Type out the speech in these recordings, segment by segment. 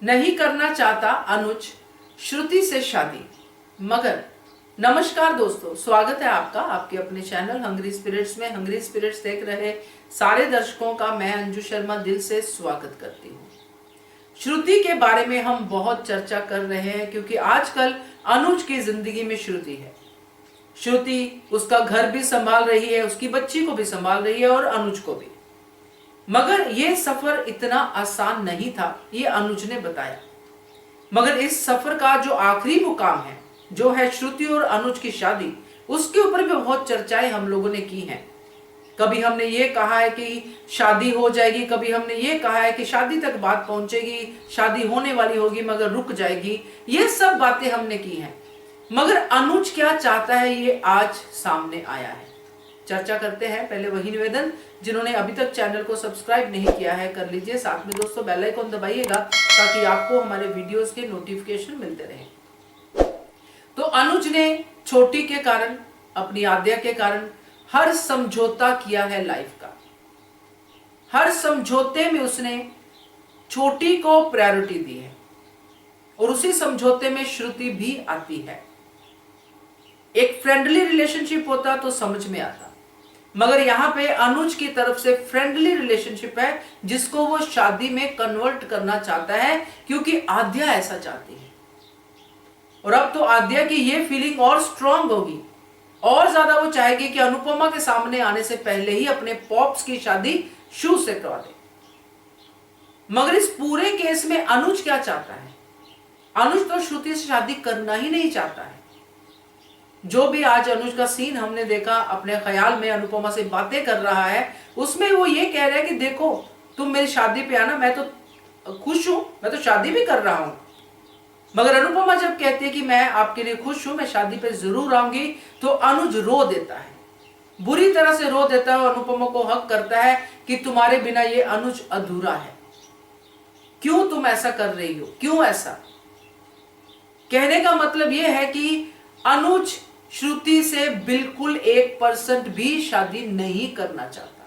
नहीं करना चाहता अनुज श्रुति से शादी मगर। नमस्कार दोस्तों, स्वागत है आपका आपके अपने चैनल हंग्री स्पिरिट्स में। हंग्री स्पिरिट्स देख रहे सारे दर्शकों का मैं अंजू शर्मा दिल से स्वागत करती हूँ। श्रुति के बारे में हम बहुत चर्चा कर रहे हैं क्योंकि आजकल अनुज की जिंदगी में श्रुति है। श्रुति उसका घर भी संभाल रही है, उसकी बच्ची को भी संभाल रही है और अनुज को भी। मगर यह सफर इतना आसान नहीं था, ये अनुज ने बताया। मगर इस सफर का जो आखिरी मुकाम है, जो है श्रुति और अनुज की शादी, उसके ऊपर भी बहुत चर्चाएं हम लोगों ने की हैं। कभी हमने ये कहा है कि शादी हो जाएगी, कभी हमने ये कहा है कि शादी तक बात पहुंचेगी, शादी होने वाली होगी मगर रुक जाएगी। ये सब बातें हमने की हैं। मगर अनुज क्या चाहता है ये आज सामने आया है। चर्चा करते हैं। पहले वही निवेदन, जिन्होंने अभी तक चैनल को सब्सक्राइब नहीं किया है कर लीजिए। साथ में दोस्तों बेल आइकन दबाइएगा ताकि आपको हमारे वीडियोस के नोटिफिकेशन मिलते रहे। तो अनुज ने छोटी के कारण, अपनी आद्या के कारण हर समझौता किया है लाइफ का। हर समझौते में उसने छोटी को प्रायोरिटी दी है और उसी समझौते में श्रुति भी आती है। एक फ्रेंडली रिलेशनशिप होता तो समझ में आता, मगर यहां पे अनुज की तरफ से फ्रेंडली रिलेशनशिप है जिसको वो शादी में कन्वर्ट करना चाहता है क्योंकि आद्या ऐसा चाहती है। और अब तो आद्या की ये फीलिंग और स्ट्रांग होगी, और ज्यादा वो चाहेगी कि अनुपमा के सामने आने से पहले ही अपने पॉप्स की शादी शू से करवा दे। मगर इस पूरे केस में अनुज क्या चाहता है? अनुज तो श्रुति से शादी करना ही नहीं चाहता है। जो भी आज अनुज का सीन हमने देखा, अपने ख्याल में अनुपमा से बातें कर रहा है, उसमें वो ये कह रहा है कि देखो तुम मेरी शादी पे आना, मैं तो खुश हूं, मैं तो शादी भी कर रहा हूं। मगर अनुपमा जब कहती है कि मैं आपके लिए खुश हूं, मैं शादी पे जरूर आऊंगी, तो अनुज रो देता है, बुरी तरह से रो देता है। अनुपमा को हक करता है कि तुम्हारे बिना ये अनुज अधूरा है, क्यों तुम ऐसा कर रही हो, क्यों ऐसा। कहने का मतलब यह है कि अनुज श्रुति से बिल्कुल 1% भी शादी नहीं करना चाहता।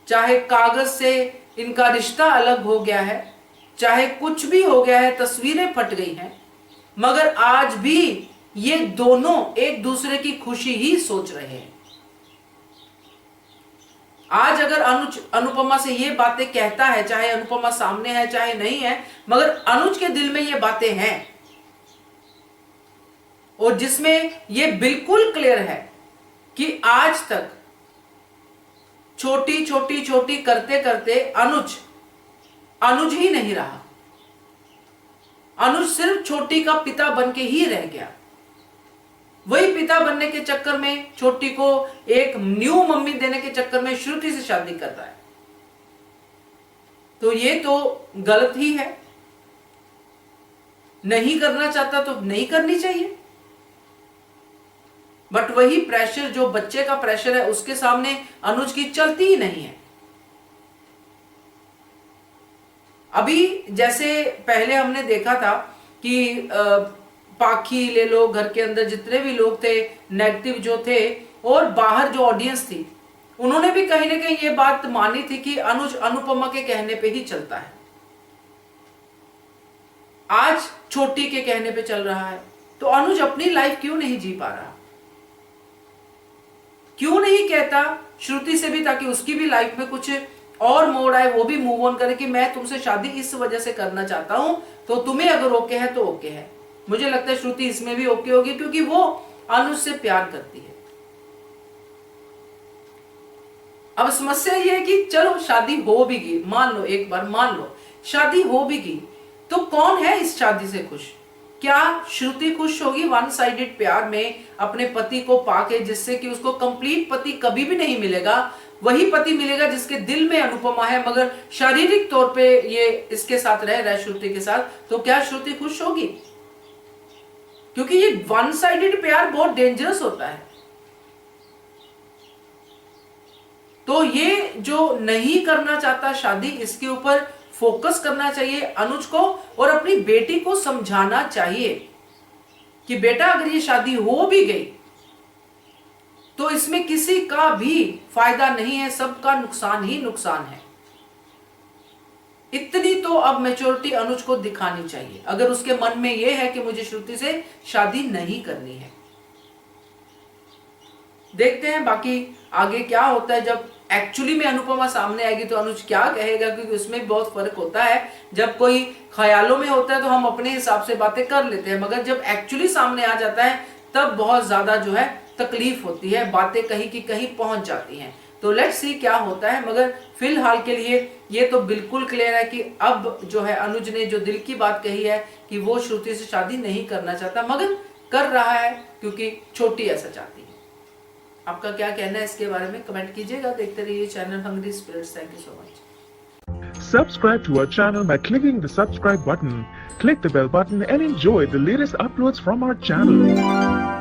चाहे कागज से इनका रिश्ता अलग हो गया है, चाहे कुछ भी हो गया है, तस्वीरें फट गई हैं, मगर आज भी ये दोनों एक दूसरे की खुशी ही सोच रहे हैं। आज अगर अनुज अनुपमा से ये बातें कहता है, चाहे अनुपमा सामने है चाहे नहीं है, मगर अनुज के दिल में ये बातें हैं और जिसमें यह बिल्कुल क्लियर है कि आज तक छोटी छोटी छोटी करते करते अनुज ही नहीं रहा। अनुज सिर्फ छोटी का पिता बन के ही रह गया। वही पिता बनने के चक्कर में, छोटी को एक न्यू मम्मी देने के चक्कर में श्रुति से शादी करता है। तो ये तो गलत ही है। नहीं करना चाहता तो नहीं करनी चाहिए, बट वही प्रेशर जो बच्चे का प्रेशर है उसके सामने अनुज की चलती ही नहीं है। अभी जैसे पहले हमने देखा था कि पाखी ले लो, घर के अंदर जितने भी लोग थे नेगेटिव जो थे, और बाहर जो ऑडियंस थी, उन्होंने भी कहीं ना कहीं ये बात मानी थी कि अनुज अनुपमा के कहने पे ही चलता है। आज छोटी के कहने पे चल रहा है, तो अनुज अपनी लाइफ क्यों नहीं जी पा रहा? क्यों नहीं कहता श्रुति से भी, ताकि उसकी भी लाइफ में कुछ और मोड़ आए, वो भी मूव ऑन करे कि मैं तुमसे शादी इस वजह से करना चाहता हूं, तो तुम्हें अगर ओके है तो ओके है। मुझे लगता है श्रुति इसमें भी ओके होगी क्योंकि वो अनुज से प्यार करती है। अब समस्या ये है कि चलो शादी हो भी गई, मान लो, एक बार मान लो शादी हो भी गई, तो कौन है इस शादी से खुश? क्या श्रुति खुश होगी वन साइडेड प्यार में अपने पति को पाके, जिससे कि उसको कंप्लीट पति कभी भी नहीं मिलेगा? वही पति मिलेगा जिसके दिल में अनुपमा है, मगर शारीरिक तौर पे ये इसके साथ रह रहा है, श्रुति के साथ। तो क्या श्रुति खुश होगी? क्योंकि ये वन साइडेड प्यार बहुत डेंजरस होता है। तो ये जो नहीं करना चाहता शादी, इसके ऊपर फोकस करना चाहिए अनुज को, और अपनी बेटी को समझाना चाहिए कि बेटा अगर ये शादी हो भी गई तो इसमें किसी का भी फायदा नहीं है, सबका नुकसान ही नुकसान है। इतनी तो तो अब मैच्योरिटी अनुज को दिखानी चाहिए, अगर उसके मन में यह है कि मुझे श्रुति से शादी नहीं करनी है। देखते हैं बाकी आगे क्या होता है। जब एक्चुअली में अनुपमा सामने आएगी तो अनुज क्या कहेगा, क्योंकि उसमें बहुत फर्क होता है। जब कोई ख्यालों में होता है तो हम अपने हिसाब से बातें कर लेते हैं, मगर जब एक्चुअली सामने आ जाता है तब बहुत ज्यादा जो है तकलीफ होती है, बातें कहीं की कहीं पहुंच जाती हैं। तो लेट्स सी क्या होता है। मगर फिलहाल के लिए ये तो बिल्कुल क्लियर है कि अब जो है अनुज ने जो दिल की बात कही है कि वो श्रुति से शादी नहीं करना चाहता, मगर कर रहा है क्योंकि छोटी ऐसा चाहती है। आपका क्या कहना है इसके बारे में कमेंट कीजिएगा। देखते रहिए channel hungry spirits. Thank you so much. Subscribe to our channel by clicking the subscribe button. Click the bell button and enjoy the latest uploads from our channel.